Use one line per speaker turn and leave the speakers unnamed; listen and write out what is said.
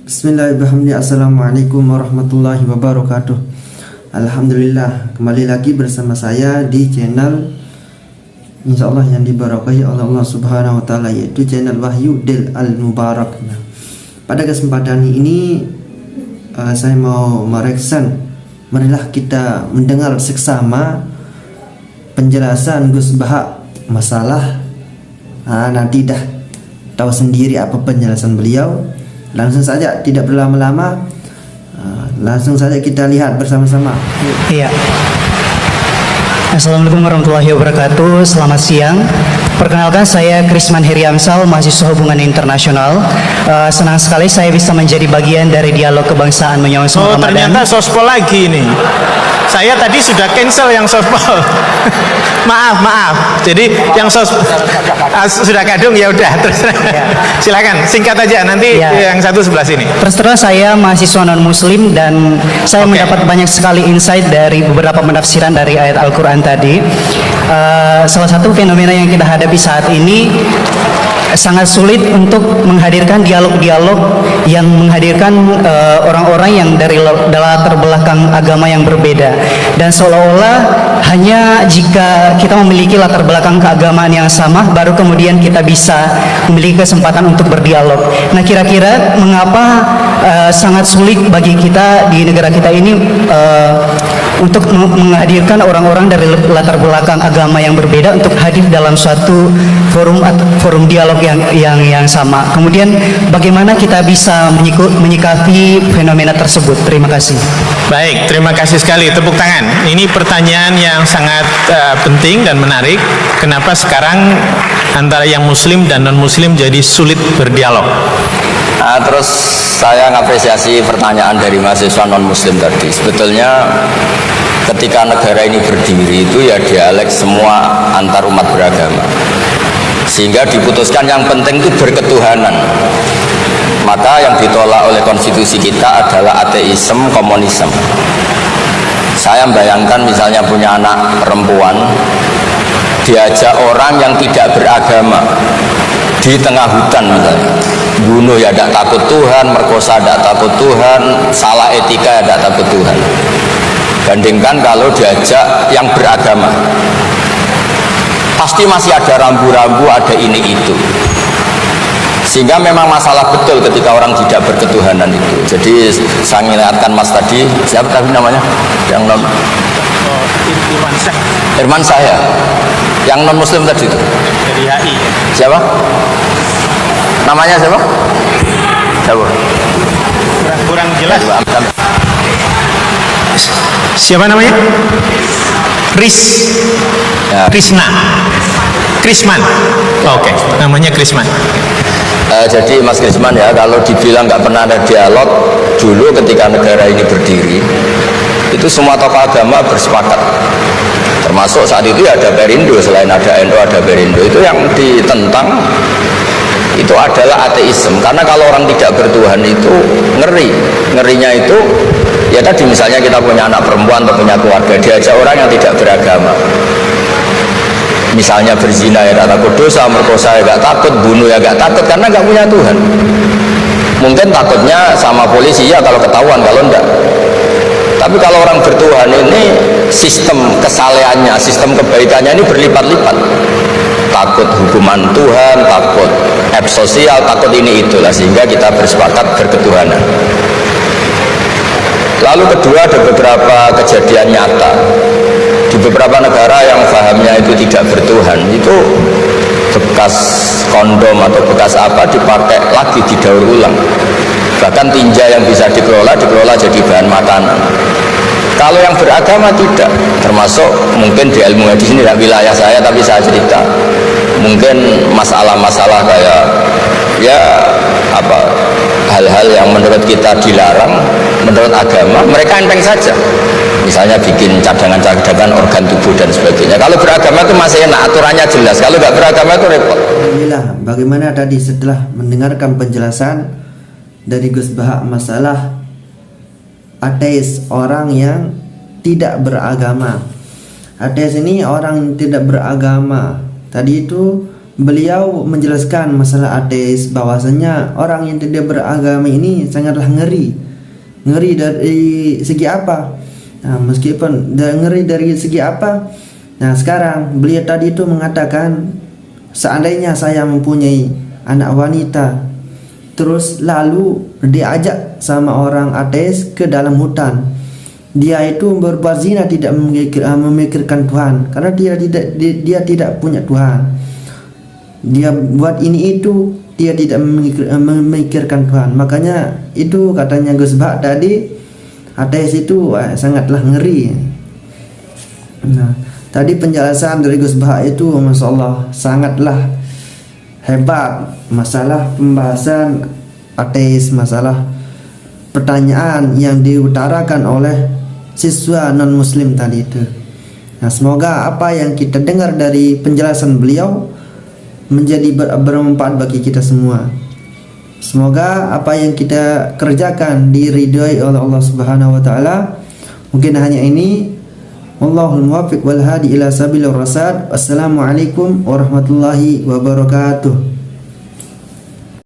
Bismillahirrahmanirrahim. Assalamualaikum warahmatullahi wabarakatuh. Alhamdulillah, kembali lagi bersama saya di channel insyaallah yang diberkahi oleh Allah Subhanahu wa taala, yaitu channel Wahyu Del Al Mubarak. Nah, pada kesempatan ini saya mau mereksan, marilah kita mendengar seksama penjelasan Gus Baha masalah nanti dah tahu sendiri apa penjelasan beliau. Langsung saja, tidak berlama-lama, langsung saja kita lihat bersama-sama.
Iya. Assalamualaikum warahmatullahi wabarakatuh. Selamat siang. Perkenalkan, saya Krisman Heriamsal, mahasiswa hubungan internasional. Senang sekali saya bisa menjadi bagian dari dialog kebangsaan menyongsong Ramadan.
Ternyata sospol lagi ini. Saya tadi sudah cancel yang sospol. maaf. Jadi yang sudah kadung, ya udah. Terus silakan singkat aja, nanti yang satu sebelah sini.
Terus saya mahasiswa non muslim dan saya mendapat banyak sekali insight dari beberapa penafsiran dari ayat Al-Quran tadi. Salah satu fenomena yang kita hadapi saat ini sangat sulit untuk menghadirkan dialog-dialog yang menghadirkan orang-orang yang dari latar belakang agama yang berbeda, dan seolah-olah hanya jika kita memiliki latar belakang keagamaan yang sama baru kemudian kita bisa memiliki kesempatan untuk berdialog. Nah, kira-kira mengapa sangat sulit bagi kita di negara kita ini untuk menghadirkan orang-orang dari latar belakang agama yang berbeda untuk hadir dalam suatu forum dialog yang sama. Kemudian bagaimana kita bisa menyikapi fenomena tersebut? Terima kasih.
Baik, terima kasih sekali, tepuk tangan. Ini pertanyaan yang sangat penting dan menarik. Kenapa sekarang antara yang muslim dan non muslim jadi sulit berdialog?
Terus saya ngapresiasi pertanyaan dari mahasiswa non muslim tadi. Sebetulnya ketika negara ini berdiri itu ya dialek semua antar umat beragama, sehingga diputuskan yang penting itu berketuhanan. Maka yang ditolak oleh konstitusi kita adalah ateisme, komunisme. Saya membayangkan misalnya punya anak perempuan, diajak orang yang tidak beragama di tengah hutan misalnya, bunuh ya tidak takut Tuhan, merkosa tidak takut Tuhan, salah etika ya tidak takut Tuhan. Bandingkan kalau diajak yang beragama, pasti masih ada rambu-rambu, ada ini itu. Sehingga memang masalah betul ketika orang tidak berketuhanan itu. Jadi saya ingatkan Mas tadi, siapa tadi namanya? Yang non Irman saya, yang non muslim tadi itu.
Dari HI.
Siapa? Namanya siapa? Siapa?
Kurang jelas. Siapa namanya? Krisman. Oke, namanya Krisman.
Jadi Mas Krisman ya, kalau dibilang nggak pernah ada dialog dulu ketika negara ini berdiri, itu semua tokoh agama bersepakat. Termasuk saat itu ya ada Perindo, selain ada NU ada Perindo. Itu yang ditentang itu adalah ateisme, karena kalau orang tidak bertuhan itu ngerinya itu ya tadi misalnya kita punya anak perempuan atau punya keluarga, diajak orang yang tidak beragama, misalnya berzina ya gak takut dosa, merkosa ya gak takut, bunuh ya gak takut, karena gak punya Tuhan. Mungkin takutnya sama polisi ya kalau ketahuan, kalau enggak. Tapi kalau orang bertuhan ini sistem kesalehannya, sistem kebaikannya ini berlipat-lipat. Takut hukuman Tuhan, takut sosial, takut ini itulah, sehingga kita bersepakat berketuhanan. Lalu kedua, ada beberapa kejadian nyata di beberapa negara yang pahamnya itu tidak bertuhan, itu bekas kondom atau bekas apa dipakai lagi, didaur ulang. Bahkan tinja yang bisa dikelola jadi bahan makanan. Kalau yang beragama tidak, termasuk mungkin di ilmu medis ini tidak wilayah saya, tapi saya cerita mungkin masalah-masalah kayak ya apa hal-hal yang menurut kita dilarang, menurut agama mereka enteng saja, misalnya bikin cadangan-cadangan organ tubuh dan sebagainya. Kalau beragama itu masih enak, aturannya jelas. Kalau nggak beragama itu repot.
Alhamdulillah, bagaimana tadi setelah mendengarkan penjelasan dari Gus Baha masalah ateis, orang yang tidak beragama. Ateis ini orang yang tidak beragama. Tadi itu beliau menjelaskan masalah ateis, bahwasanya orang yang tidak beragama ini sangatlah ngeri dari segi apa? Nah, meskipun ngeri dari segi apa? Nah, sekarang beliau tadi itu mengatakan, seandainya saya mempunyai anak wanita, terus lalu diajak sama orang ateis ke dalam hutan, dia itu berbuat zina, tidak memikirkan Tuhan, karena dia tidak punya Tuhan. Dia buat ini itu, dia tidak memikirkan Tuhan. Makanya itu katanya Gus Bah tadi, ateis itu sangatlah ngeri. Nah, tadi penjelasan dari Gus Bah itu Masya Allah sangatlah hebat. Masalah pembahasan ateis, masalah pertanyaan yang diutarakan oleh siswa non muslim tadi itu. Nah, semoga apa yang kita dengar dari penjelasan beliau menjadi bermanfaat bagi kita semua. Semoga apa yang kita kerjakan diridhoi oleh Allah Subhanahu wa taala. Mungkin hanya ini. Wallahul muwaffiq wal hadi ila sabilir rasyad. Wassalamualaikum warahmatullahi wabarakatuh.